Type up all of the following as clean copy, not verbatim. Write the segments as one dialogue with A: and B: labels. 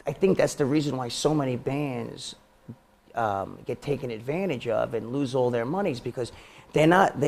A: I think that's the reason why so many bands get taken advantage of and lose all their monies because they're not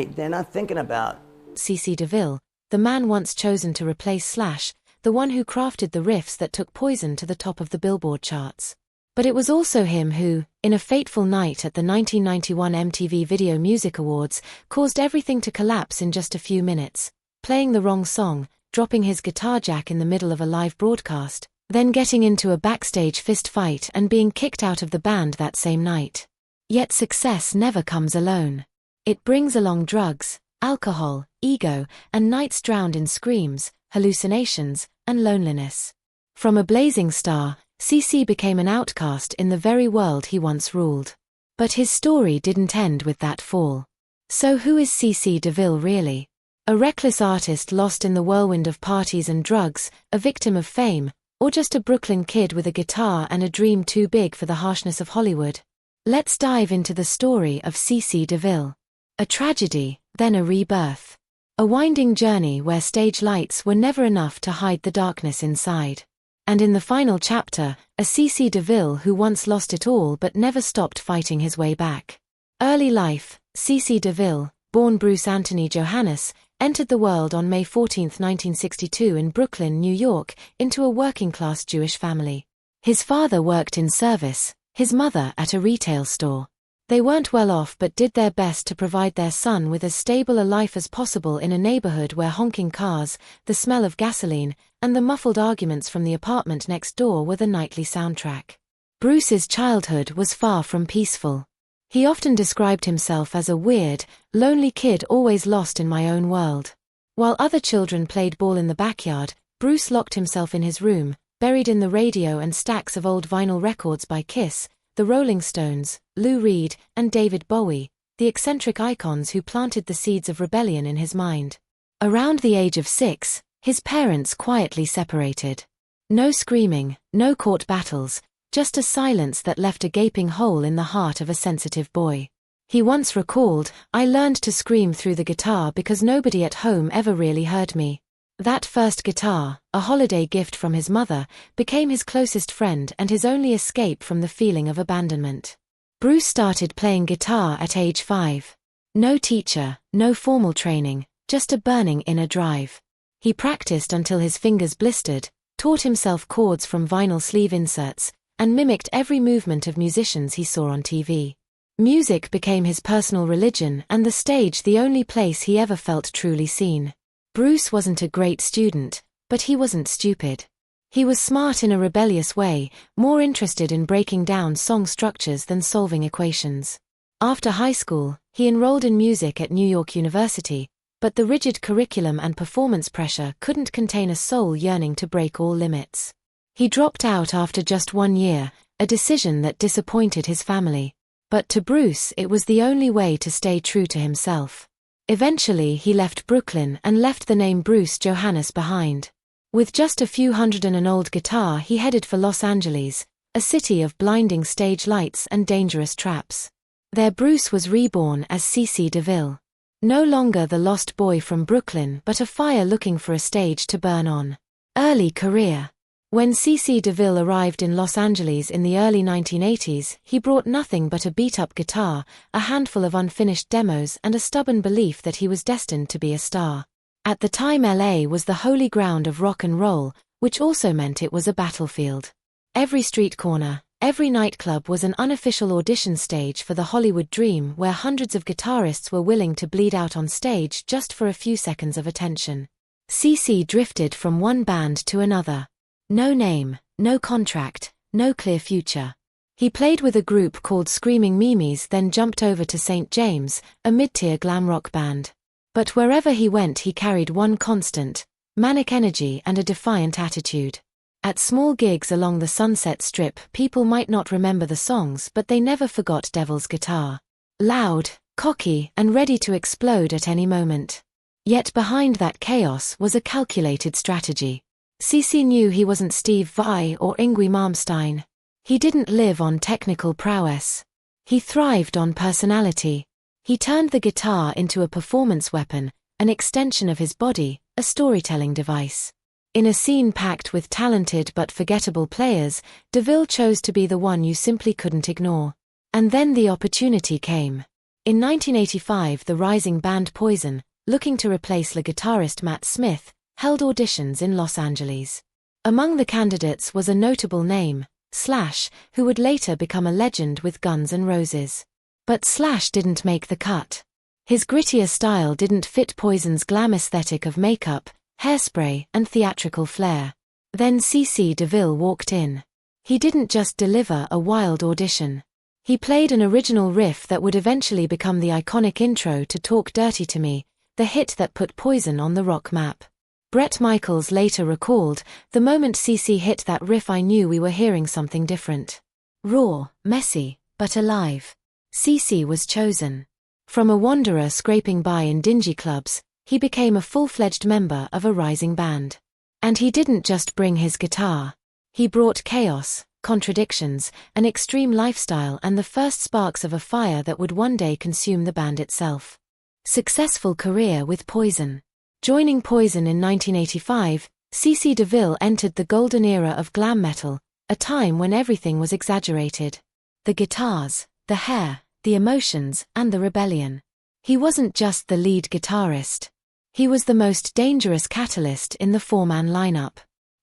A: thinking about.
B: CC DeVille, the man once chosen to replace Slash, the one who crafted the riffs that took Poison to the top of the Billboard charts. But it was also him who, in a fateful night at the 1991 MTV Video Music Awards, caused everything to collapse in just a few minutes, playing the wrong song, dropping his guitar jack in the middle of a live broadcast, then getting into a backstage fist fight and being kicked out of the band that same night. Yet success never comes alone. It brings along drugs, alcohol, ego, and nights drowned in screams, hallucinations, and loneliness. From a blazing star, CC became an outcast in the very world he once ruled. But his story didn't end with that fall. So who is CC DeVille really? A reckless artist lost in the whirlwind of parties and drugs, a victim of fame, or just a Brooklyn kid with a guitar and a dream too big for the harshness of Hollywood? Let's dive into the story of CC DeVille. A tragedy, then a rebirth. A winding journey where stage lights were never enough to hide the darkness inside. And in the final chapter, a CC DeVille who once lost it all but never stopped fighting his way back. Early life, CC DeVille, born Bruce Anthony Johannes, entered the world on May 14, 1962 in Brooklyn, New York, into a working-class Jewish family. His father worked in service, his mother at a retail store. They weren't well off but did their best to provide their son with as stable a life as possible in a neighborhood where honking cars, the smell of gasoline, and the muffled arguments from the apartment next door were the nightly soundtrack. Bruce's childhood was far from peaceful. He often described himself as a weird, lonely kid always lost in my own world. While other children played ball in the backyard, Bruce locked himself in his room, buried in the radio and stacks of old vinyl records by Kiss, the Rolling Stones, Lou Reed, and David Bowie, the eccentric icons who planted the seeds of rebellion in his mind. Around the age of 6, his parents quietly separated. No screaming, no court battles, just a silence that left a gaping hole in the heart of a sensitive boy. He once recalled, "I learned to scream through the guitar because nobody at home ever really heard me." That first guitar, a holiday gift from his mother, became his closest friend and his only escape from the feeling of abandonment. Bruce started playing guitar at age 5. No teacher, no formal training, just a burning inner drive. He practiced until his fingers blistered, taught himself chords from vinyl sleeve inserts, and mimicked every movement of musicians he saw on TV. Music became his personal religion and the stage the only place he ever felt truly seen. Bruce wasn't a great student, but he wasn't stupid. He was smart in a rebellious way, more interested in breaking down song structures than solving equations. After high school, he enrolled in music at New York University, but the rigid curriculum and performance pressure couldn't contain a soul yearning to break all limits. He dropped out after just 1 year, a decision that disappointed his family. But to Bruce it was the only way to stay true to himself. Eventually he left Brooklyn and left the name Bruce Johannes behind. With just a few hundred and an old guitar he headed for Los Angeles, a city of blinding stage lights and dangerous traps. There Bruce was reborn as CC DeVille. No longer the lost boy from Brooklyn but a fire looking for a stage to burn on. Early career. When CC DeVille arrived in Los Angeles in the early 1980s, he brought nothing but a beat-up guitar, a handful of unfinished demos and a stubborn belief that he was destined to be a star. At the time LA was the holy ground of rock and roll, which also meant it was a battlefield. Every street corner, every nightclub was an unofficial audition stage for the Hollywood dream where hundreds of guitarists were willing to bleed out on stage just for a few seconds of attention. CC drifted from one band to another. No name, no contract, no clear future. He played with a group called Screaming Mimes, then jumped over to St. James, a mid-tier glam rock band. But wherever he went he carried one constant: manic energy and a defiant attitude. At small gigs along the Sunset Strip people might not remember the songs but they never forgot Devil's guitar. Loud, cocky, and ready to explode at any moment. Yet behind that chaos was a calculated strategy. CC knew he wasn't Steve Vai or Yngwie Malmsteen. He didn't live on technical prowess. He thrived on personality. He turned the guitar into a performance weapon, an extension of his body, a storytelling device. In a scene packed with talented but forgettable players, DeVille chose to be the one you simply couldn't ignore. And then the opportunity came. In 1985, the rising band Poison, looking to replace lead guitarist Matt Smith, held auditions in Los Angeles. Among the candidates was a notable name, Slash, who would later become a legend with Guns N' Roses. But Slash didn't make the cut. His grittier style didn't fit Poison's glam aesthetic of makeup, hairspray, and theatrical flair. Then CC DeVille walked in. He didn't just deliver a wild audition. He played an original riff that would eventually become the iconic intro to Talk Dirty to Me, the hit that put Poison on the rock map. Bret Michaels later recalled, "The moment CC hit that riff, I knew we were hearing something different. Raw, messy, but alive." CC was chosen. From a wanderer scraping by in dingy clubs, he became a full-fledged member of a rising band. And he didn't just bring his guitar. He brought chaos, contradictions, an extreme lifestyle, and the first sparks of a fire that would one day consume the band itself. Successful career with Poison. Joining Poison in 1985, CC DeVille entered the golden era of glam metal, a time when everything was exaggerated. The guitars, the hair, the emotions, and the rebellion. He wasn't just the lead guitarist. He was the most dangerous catalyst in the four-man lineup.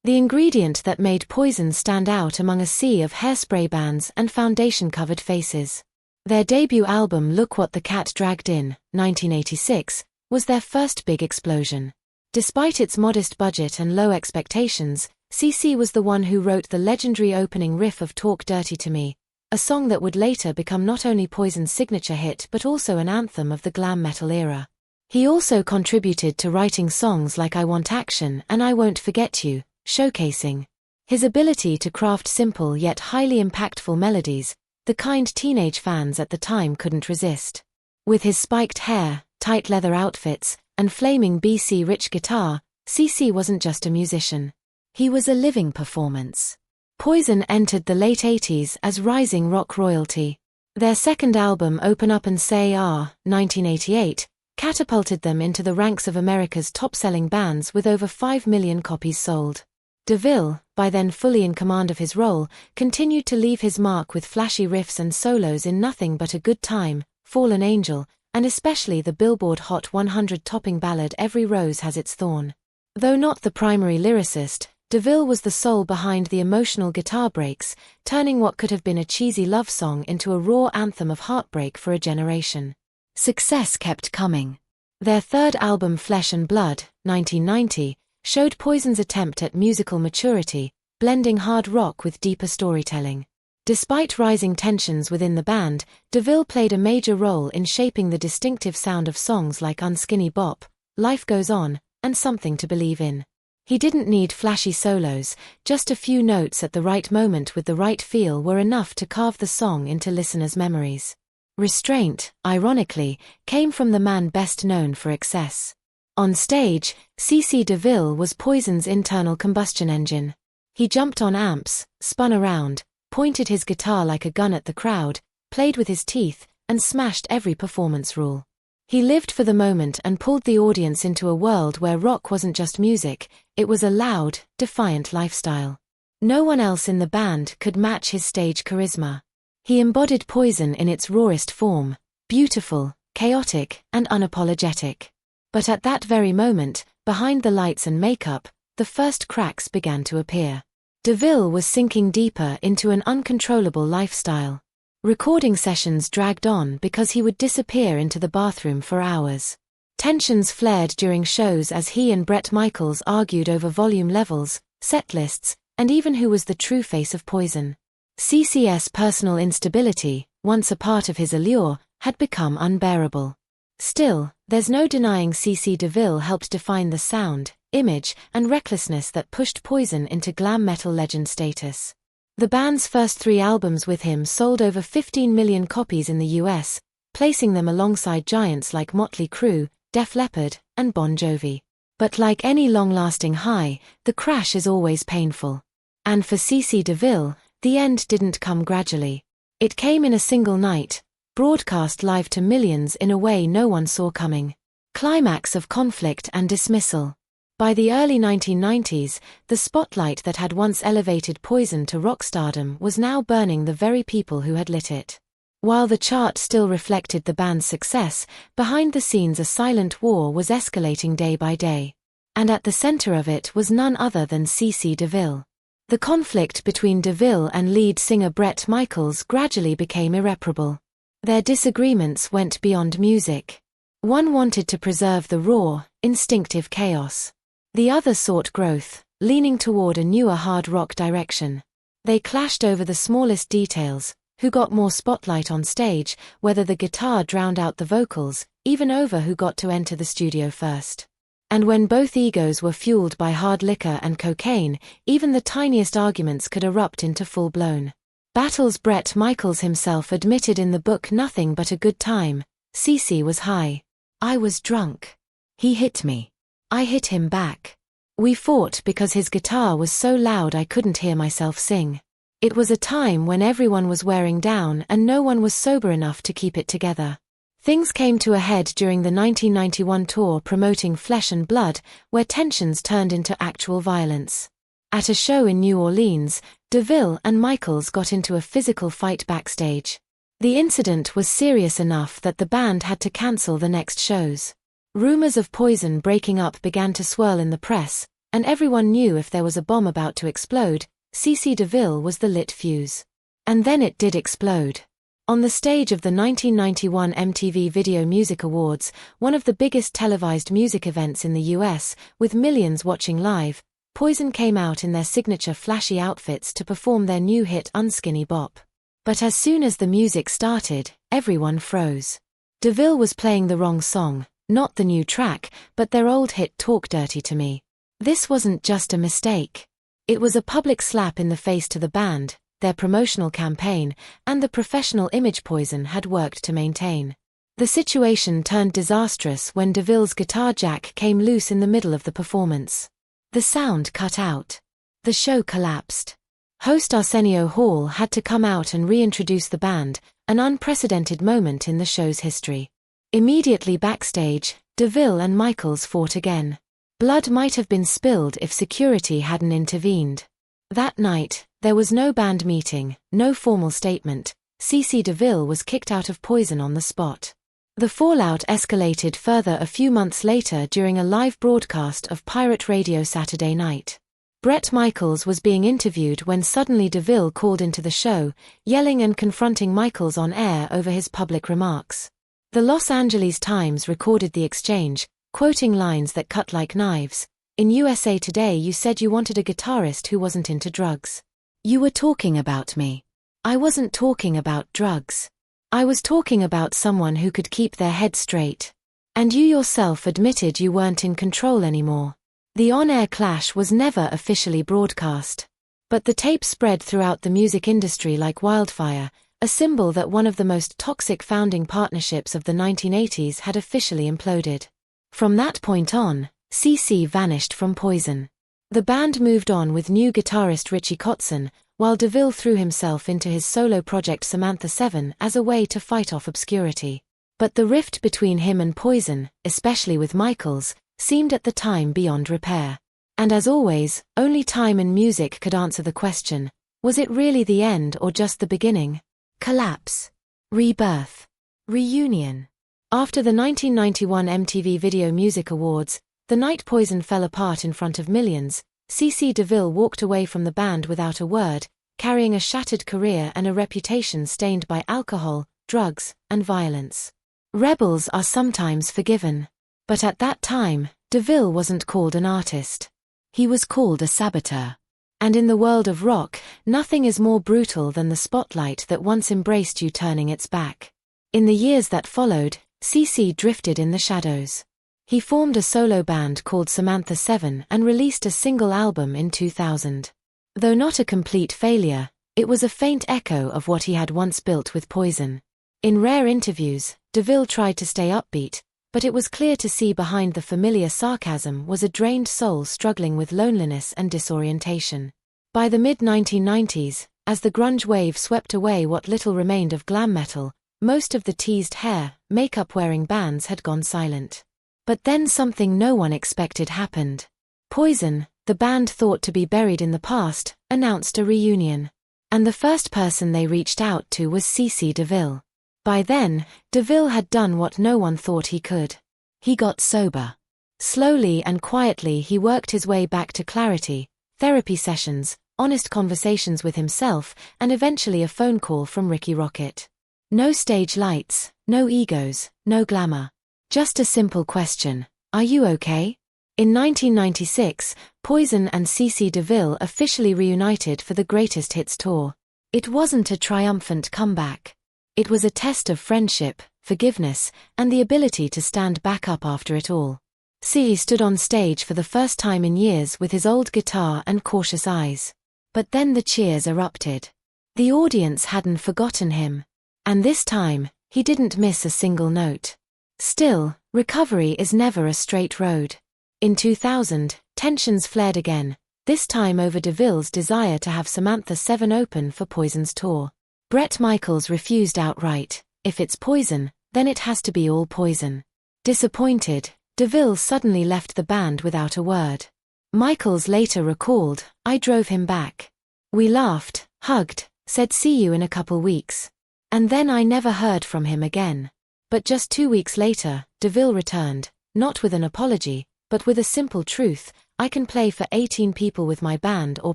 B: The ingredient that made Poison stand out among a sea of hairspray bands and foundation-covered faces. Their debut album Look What the Cat Dragged In, 1986, was their first big explosion. Despite its modest budget and low expectations, CC was the one who wrote the legendary opening riff of Talk Dirty to Me, a song that would later become not only Poison's signature hit but also an anthem of the glam metal era. He also contributed to writing songs like I Want Action and I Won't Forget You, showcasing his ability to craft simple yet highly impactful melodies, the kind teenage fans at the time couldn't resist. With his spiked hair, tight leather outfits, and flaming BC-rich guitar, CC wasn't just a musician. He was a living performance. Poison entered the late 80s as rising rock royalty. Their second album Open Up and Say Ah, 1988, catapulted them into the ranks of America's top-selling bands with over 5 million copies sold. DeVille, by then fully in command of his role, continued to leave his mark with flashy riffs and solos in Nothing But a Good Time, Fallen Angel, and especially the Billboard Hot 100 topping ballad Every Rose Has Its Thorn. Though not the primary lyricist, DeVille was the soul behind the emotional guitar breaks, turning what could have been a cheesy love song into a raw anthem of heartbreak for a generation. Success kept coming. Their third album Flesh and Blood, 1990, showed Poison's attempt at musical maturity, blending hard rock with deeper storytelling. Despite rising tensions within the band, DeVille played a major role in shaping the distinctive sound of songs like Unskinny Bop, Life Goes On, and Something to Believe In. He didn't need flashy solos, just a few notes at the right moment with the right feel were enough to carve the song into listeners' memories. Restraint, ironically, came from the man best known for excess. On stage, CC DeVille was Poison's internal combustion engine. He jumped on amps, spun around, pointed his guitar like a gun at the crowd, played with his teeth, and smashed every performance rule. He lived for the moment and pulled the audience into a world where rock wasn't just music, it was a loud, defiant lifestyle. No one else in the band could match his stage charisma. He embodied Poison in its rawest form, beautiful, chaotic, and unapologetic. But at that very moment, behind the lights and makeup, the first cracks began to appear. DeVille was sinking deeper into an uncontrollable lifestyle. Recording sessions dragged on because he would disappear into the bathroom for hours. Tensions flared during shows as he and Bret Michaels argued over volume levels, set lists, and even who was the true face of Poison. CC's personal instability, once a part of his allure, had become unbearable. Still, there's no denying CC DeVille helped define the sound, image, and recklessness that pushed Poison into glam metal legend status. The band's first 3 albums with him sold over 15 million copies in the US, placing them alongside giants like Motley Crue, Def Leppard, and Bon Jovi. But like any long-lasting high, the crash is always painful. And for CC DeVille, the end didn't come gradually. It came in a single night, broadcast live to millions in a way no one saw coming. Climax of conflict and dismissal. By the early 1990s, the spotlight that had once elevated Poison to rock stardom was now burning the very people who had lit it. While the chart still reflected the band's success, behind the scenes a silent war was escalating day by day. And at the center of it was none other than CC DeVille. The conflict between DeVille and lead singer Bret Michaels gradually became irreparable. Their disagreements went beyond music. One wanted to preserve the raw, instinctive chaos. The other sought growth, leaning toward a newer hard rock direction. They clashed over the smallest details: who got more spotlight on stage, whether the guitar drowned out the vocals, even over who got to enter the studio first. And when both egos were fueled by hard liquor and cocaine, even the tiniest arguments could erupt into full-blown battles. Bret Michaels himself admitted in the book Nothing But a Good Time, "CC was high. I was drunk. He hit me. I hit him back. We fought because his guitar was so loud I couldn't hear myself sing. It was a time when everyone was wearing down and no one was sober enough to keep it together." Things came to a head during the 1991 tour promoting Flesh and Blood, where tensions turned into actual violence. At a show in New Orleans, DeVille and Michaels got into a physical fight backstage. The incident was serious enough that the band had to cancel the next shows. Rumors of Poison breaking up began to swirl in the press, and everyone knew if there was a bomb about to explode, CC DeVille was the lit fuse. And then it did explode. On the stage of the 1991 MTV Video Music Awards, one of the biggest televised music events in the US, with millions watching live, Poison came out in their signature flashy outfits to perform their new hit Unskinny Bop. But as soon as the music started, everyone froze. DeVille was playing the wrong song, not the new track, but their old hit Talk Dirty to Me. This wasn't just a mistake. It was a public slap in the face to the band, their promotional campaign, and the professional image Poison had worked to maintain. The situation turned disastrous when DeVille's guitar jack came loose in the middle of the performance. The sound cut out. The show collapsed. Host Arsenio Hall had to come out and reintroduce the band, an unprecedented moment in the show's history. Immediately backstage, DeVille and Michaels fought again. Blood might have been spilled if security hadn't intervened. That night, there was no band meeting, no formal statement. CC DeVille was kicked out of Poison on the spot. The fallout escalated further a few months later during a live broadcast of Pirate Radio Saturday night. Bret Michaels was being interviewed when suddenly DeVille called into the show, yelling and confronting Michaels on air over his public remarks. The Los Angeles Times recorded the exchange, quoting lines that cut like knives. "In USA Today you said you wanted a guitarist who wasn't into drugs. You were talking about me. I wasn't talking about drugs. I was talking about someone who could keep their head straight. And you yourself admitted you weren't in control anymore." The on-air clash was never officially broadcast. But the tape spread throughout the music industry like wildfire, a symbol that one of the most toxic founding partnerships of the 1980s had officially imploded. From that point on, CC vanished from Poison. The band moved on with new guitarist Richie Kotzen, while DeVille threw himself into his solo project Samantha 7 as a way to fight off obscurity. But the rift between him and Poison, especially with Michaels, seemed at the time beyond repair. And as always, only time and music could answer the question: was it really the end or just the beginning? Collapse. Rebirth. Reunion. After the 1991 MTV Video Music Awards, the night Poison fell apart in front of millions, CC DeVille walked away from the band without a word, carrying a shattered career and a reputation stained by alcohol, drugs, and violence. Rebels are sometimes forgiven. But at that time, DeVille wasn't called an artist. He was called a saboteur. And in the world of rock, nothing is more brutal than the spotlight that once embraced you turning its back. In the years that followed, CC drifted in the shadows. He formed a solo band called Samantha 7 and released a single album in 2000. Though not a complete failure, it was a faint echo of what he had once built with Poison. In rare interviews, DeVille tried to stay upbeat, but it was clear to see behind the familiar sarcasm was a drained soul struggling with loneliness and disorientation. By the mid-1990s, as the grunge wave swept away what little remained of glam metal, most of the teased hair, makeup-wearing bands had gone silent. But then something no one expected happened. Poison, the band thought to be buried in the past, announced a reunion. And the first person they reached out to was DeVille. By then, DeVille had done what no one thought he could. He got sober. Slowly and quietly he worked his way back to clarity, therapy sessions, honest conversations with himself, and eventually a phone call from Ricky Rocket. No stage lights, no egos, no glamour. Just a simple question: are you okay? In 1996, Poison and DeVille officially reunited for the Greatest Hits tour. It wasn't a triumphant comeback. It was a test of friendship, forgiveness, and the ability to stand back up after it all. C stood on stage for the first time in years with his old guitar and cautious eyes. But then the cheers erupted. The audience hadn't forgotten him. And this time, he didn't miss a single note. Still, recovery is never a straight road. In 2000, tensions flared again, this time over DeVille's desire to have Samantha 7 open for Poison's tour. Bret Michaels refused outright. If it's Poison, then it has to be all Poison. Disappointed, DeVille suddenly left the band without a word. Michaels later recalled, "I drove him back. We laughed, hugged, said see you in a couple weeks. And then I never heard from him again." But just 2 weeks later, DeVille returned, not with an apology, but with a simple truth: I can play for 18 people with my band or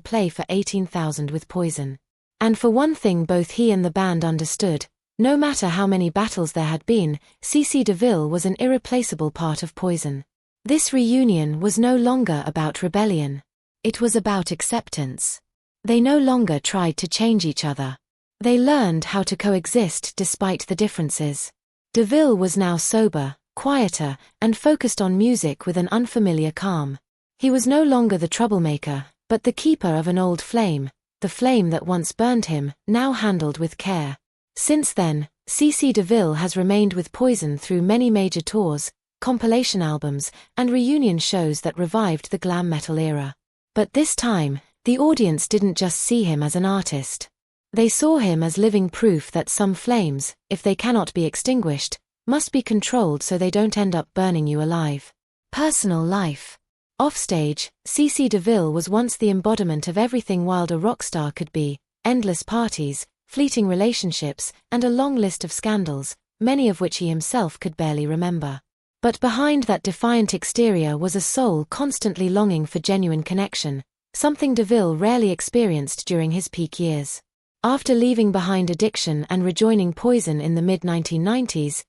B: play for 18,000 with Poison. And for one thing both he and the band understood: no matter how many battles there had been, DeVille was an irreplaceable part of Poison. This reunion was no longer about rebellion. It was about acceptance. They no longer tried to change each other. They learned how to coexist despite the differences. DeVille was now sober, quieter, and focused on music with an unfamiliar calm. He was no longer the troublemaker, but the keeper of an old flame, the flame that once burned him, now handled with care. Since then, DeVille has remained with Poison through many major tours, compilation albums, and reunion shows that revived the glam metal era. But this time, the audience didn't just see him as an artist. They saw him as living proof that some flames, if they cannot be extinguished, must be controlled so they don't end up burning you alive. Personal life. Offstage, DeVille was once the embodiment of everything wild a rock star could be: endless parties, fleeting relationships, and a long list of scandals, many of which he himself could barely remember. But behind that defiant exterior was a soul constantly longing for genuine connection, something DeVille rarely experienced during his peak years. After leaving behind addiction and rejoining Poison in the mid-1990s,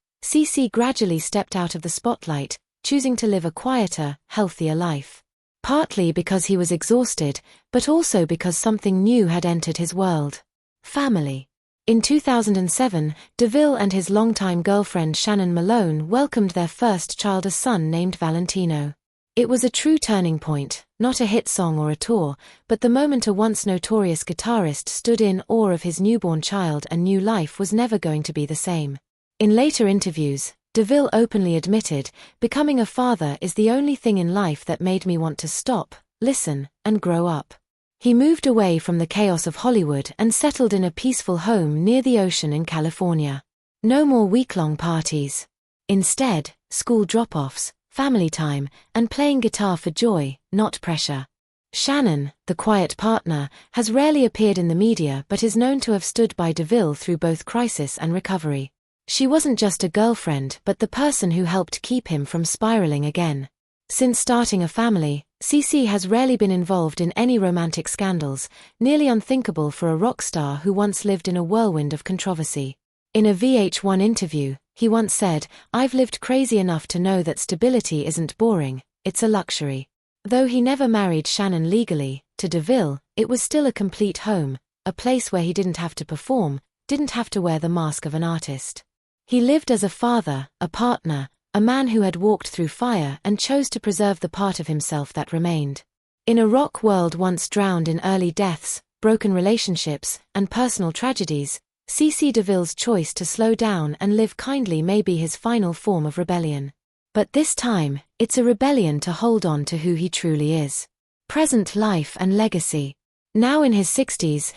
B: gradually stepped out of the spotlight, choosing to live a quieter, healthier life. Partly because he was exhausted, but also because something new had entered his world: family. In 2007, DeVille and his longtime girlfriend Shannon Malone welcomed their first child, a son named Valentino. It was a true turning point, not a hit song or a tour, but the moment a once notorious guitarist stood in awe of his newborn child and knew life was never going to be the same. In later interviews, DeVille openly admitted, "Becoming a father is the only thing in life that made me want to stop, listen, and grow up." He moved away from the chaos of Hollywood and settled in a peaceful home near the ocean in California. No more week-long parties. Instead, school drop-offs, family time, and playing guitar for joy, not pressure. Shannon, the quiet partner, has rarely appeared in the media but is known to have stood by DeVille through both crisis and recovery. She wasn't just a girlfriend but the person who helped keep him from spiraling again. Since starting a family, has rarely been involved in any romantic scandals, nearly unthinkable for a rock star who once lived in a whirlwind of controversy. In a VH1 interview, he once said, "I've lived crazy enough to know that stability isn't boring, it's a luxury." Though he never married Shannon legally, to DeVille, it was still a complete home, a place where he didn't have to perform, didn't have to wear the mask of an artist. He lived as a father, a partner, a man who had walked through fire and chose to preserve the part of himself that remained. In a rock world once drowned in early deaths, broken relationships, and personal tragedies, DeVille's choice to slow down and live kindly may be his final form of rebellion. But this time, it's a rebellion to hold on to who he truly is. Present life and legacy. Now in his 60s,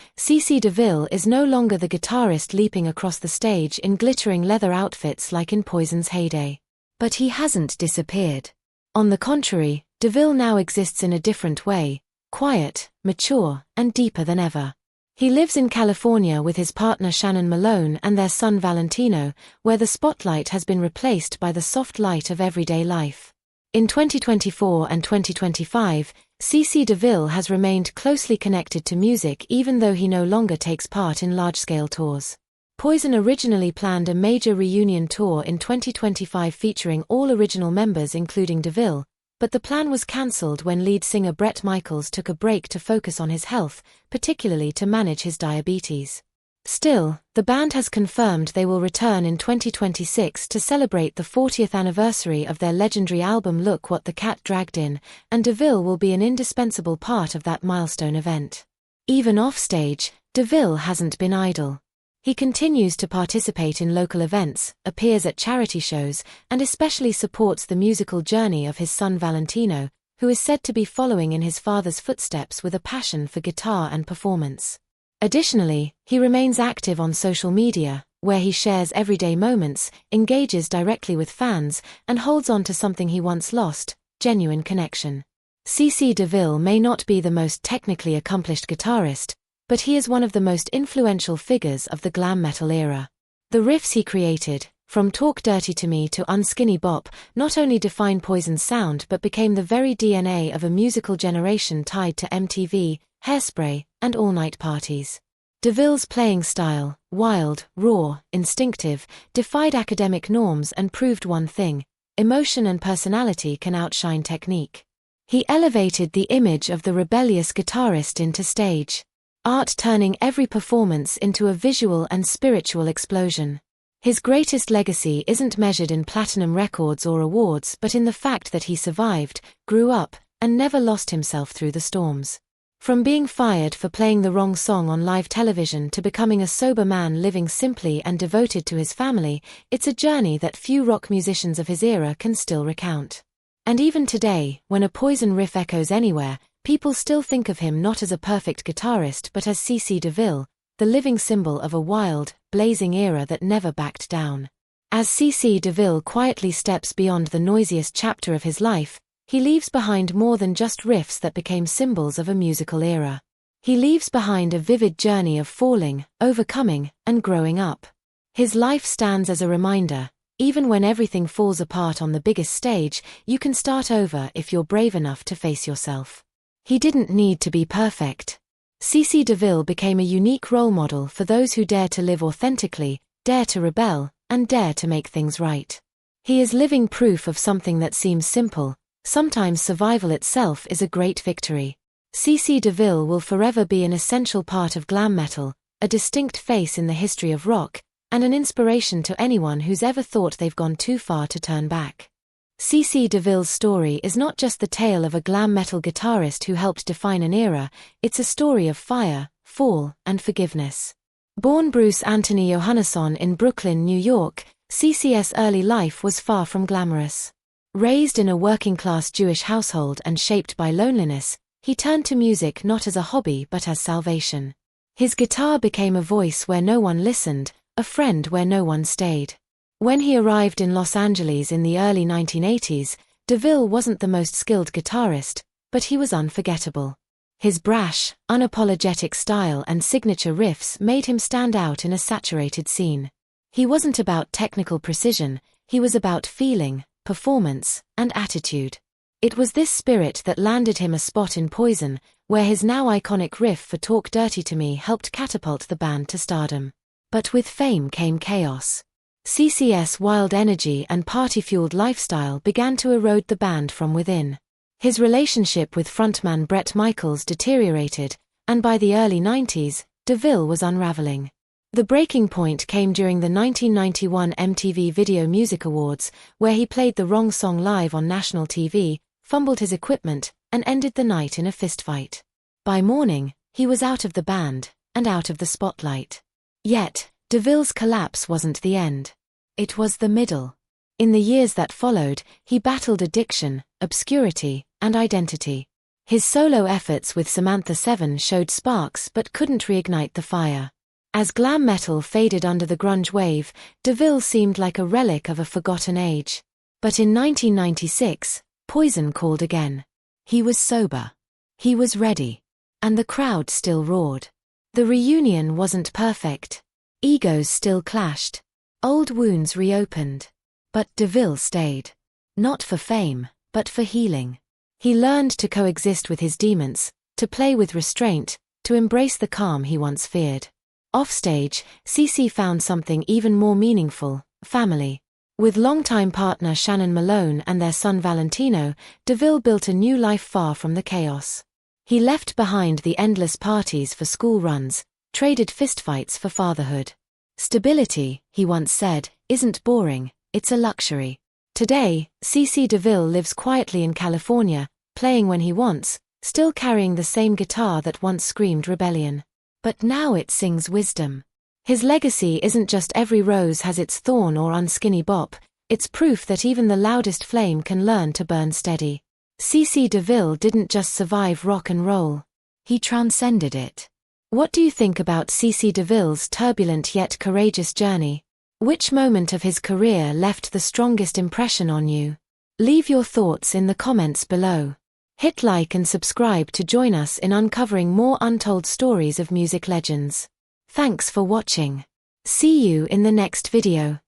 B: DeVille is no longer the guitarist leaping across the stage in glittering leather outfits like in Poison's heyday. But he hasn't disappeared. On the contrary, DeVille now exists in a different way, quiet, mature, and deeper than ever. He lives in California with his partner Shannon Malone and their son Valentino, where the spotlight has been replaced by the soft light of everyday life. In 2024 and 2025, CC DeVille has remained closely connected to music even though he no longer takes part in large-scale tours. Poison originally planned a major reunion tour in 2025 featuring all original members including DeVille, but the plan was cancelled when lead singer Bret Michaels took a break to focus on his health, particularly to manage his diabetes. Still, the band has confirmed they will return in 2026 to celebrate the 40th anniversary of their legendary album Look What the Cat Dragged In, and DeVille will be an indispensable part of that milestone event. Even offstage, DeVille hasn't been idle. He continues to participate in local events, appears at charity shows, and especially supports the musical journey of his son Valentino, who is said to be following in his father's footsteps with a passion for guitar and performance. Additionally, he remains active on social media, where he shares everyday moments, engages directly with fans, and holds on to something he once lost: genuine connection. CC DeVille may not be the most technically accomplished guitarist, but he is one of the most influential figures of the glam metal era. The riffs he created, from Talk Dirty to Me to Unskinny Bop, not only define Poison's sound but became the very DNA of a musical generation tied to MTV, Hairspray, and all-night parties. DeVille's playing style, wild, raw, instinctive, defied academic norms and proved one thing: emotion and personality can outshine technique. He elevated the image of the rebellious guitarist into stage art, turning every performance into a visual and spiritual explosion. His greatest legacy isn't measured in platinum records or awards but in the fact that he survived, grew up, and never lost himself through the storms. From being fired for playing the wrong song on live television to becoming a sober man living simply and devoted to his family, it's a journey that few rock musicians of his era can still recount. And even today, when a Poison riff echoes anywhere, people still think of him not as a perfect guitarist but as CC DeVille, the living symbol of a wild, blazing era that never backed down. As CC DeVille quietly steps beyond the noisiest chapter of his life, he leaves behind more than just riffs that became symbols of a musical era. He leaves behind a vivid journey of falling, overcoming, and growing up. His life stands as a reminder: even when everything falls apart on the biggest stage, you can start over if you're brave enough to face yourself. He didn't need to be perfect. CC DeVille became a unique role model for those who dare to live authentically, dare to rebel, and dare to make things right. He is living proof of something that seems simple: sometimes survival itself is a great victory. CC DeVille will forever be an essential part of glam metal, a distinct face in the history of rock, and an inspiration to anyone who's ever thought they've gone too far to turn back. CC DeVille's story is not just the tale of a glam metal guitarist who helped define an era, it's a story of fire, fall, and forgiveness. Born Bruce Anthony Johannesson in Brooklyn, New York, CC's early life was far from glamorous. Raised in a working-class Jewish household and shaped by loneliness, he turned to music not as a hobby but as salvation. His guitar became a voice where no one listened, a friend where no one stayed. When he arrived in Los Angeles in the early 1980s, DeVille wasn't the most skilled guitarist, but he was unforgettable. His brash, unapologetic style and signature riffs made him stand out in a saturated scene. He wasn't about technical precision, he was about feeling, performance, and attitude. It was this spirit that landed him a spot in Poison, where his now iconic riff for Talk Dirty to Me helped catapult the band to stardom. But with fame came chaos. CC's wild energy and party-fueled lifestyle began to erode the band from within. His relationship with frontman Bret Michaels deteriorated, and by the early 90s, DeVille was unraveling. The breaking point came during the 1991 MTV Video Music Awards, where he played the wrong song live on national TV, fumbled his equipment, and ended the night in a fistfight. By morning, he was out of the band, and out of the spotlight. Yet, DeVille's collapse wasn't the end. It was the middle. In the years that followed, he battled addiction, obscurity, and identity. His solo efforts with Samantha Seven showed sparks but couldn't reignite the fire. As glam metal faded under the grunge wave, DeVille seemed like a relic of a forgotten age. But in 1996, Poison called again. He was sober. He was ready. And the crowd still roared. The reunion wasn't perfect. Egos still clashed. Old wounds reopened. But DeVille stayed. Not for fame, but for healing. He learned to coexist with his demons, to play with restraint, to embrace the calm he once feared. Offstage, CeCe found something even more meaningful: family. With longtime partner Shannon Malone and their son Valentino, DeVille built a new life far from the chaos. He left behind the endless parties for school runs, traded fistfights for fatherhood. Stability, he once said, isn't boring, it's a luxury. Today, CeCe DeVille lives quietly in California, playing when he wants, still carrying the same guitar that once screamed rebellion. But now it sings wisdom. His legacy isn't just every rose has its thorn or unskinny bop, it's proof that even the loudest flame can learn to burn steady. CeCe DeVille didn't just survive rock and roll. He transcended it. What do you think about CeCe DeVille's turbulent yet courageous journey? Which moment of his career left the strongest impression on you? Leave your thoughts in the comments below. Hit like and subscribe to join us in uncovering more untold stories of music legends. Thanks for watching. See you in the next video.